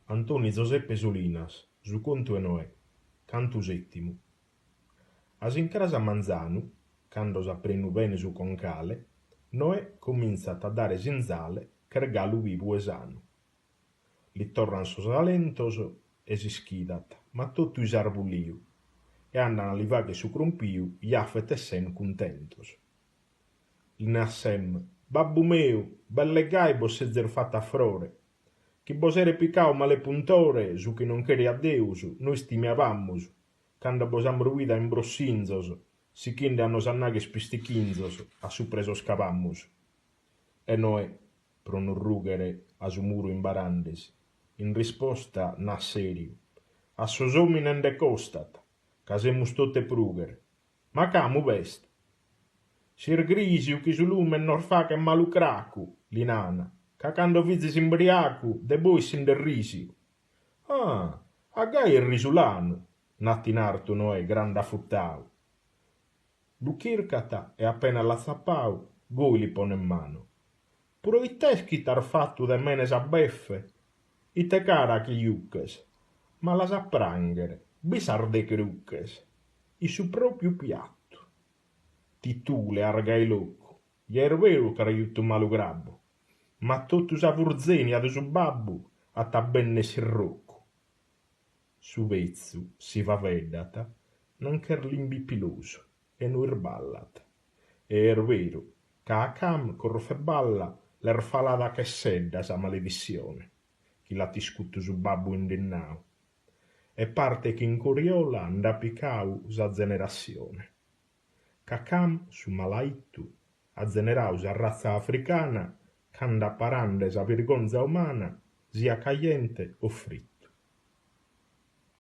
Antoni Giuseppe Solinas, su conto e Noè, canto settimo. As in casa Manzanu, quando s'apprenu bene su concale, Noè comincia a dare senzale che regalo vivo e sano. Li torran sos talentos e si schidat, ma tutto is arbuliu, e andan a livare su crompiu, iafet e sen contentos. Li nassem, babbu meu, belle gai vos ser fatta frore, chi vos ere picau male puntore, su chi non chere a Deus, noi stimiavammus, canda vos ambruida in brossinzos, si chinde a nos annaghes pistichinzos, a su preso scavammus. E Noè, pro non rughere a su muro in barandes, in risposta na seriu, a sos hominen de costat, casemus tote prugher, ma camu vest? Sir grisiu chi su lume non fa che malucracu, l'inana, ca cando vizis imbriacu, de voi sin derrisiu. Ah, aggai il risulano, natin arto Noè grande affuttau. Lu chircata e appena la zappau, goi li pone in mano. Puro iteschi tar fatto de menes a beffe, ite cara chi iucches, ma las a prangere, bisarde crucches, i su propriu piatto. Titule argai loco, ier vero che aiuto malu grabbo, ma totus a vurzeni ad su babbu, a tabenne si rocco. Su vezzu si va veddata, non cher limbi piloso, e nu irballat. E vero, ca a cam corfe balla, l'er falada che sedda sa maledizione, chi la tiscutto su babbu indennau, e parte che in coriola anda picau sa generazione. Cacam su malaitu, a generau sa razza africana, canda parande sa vergonza umana, sia caliente o fritta.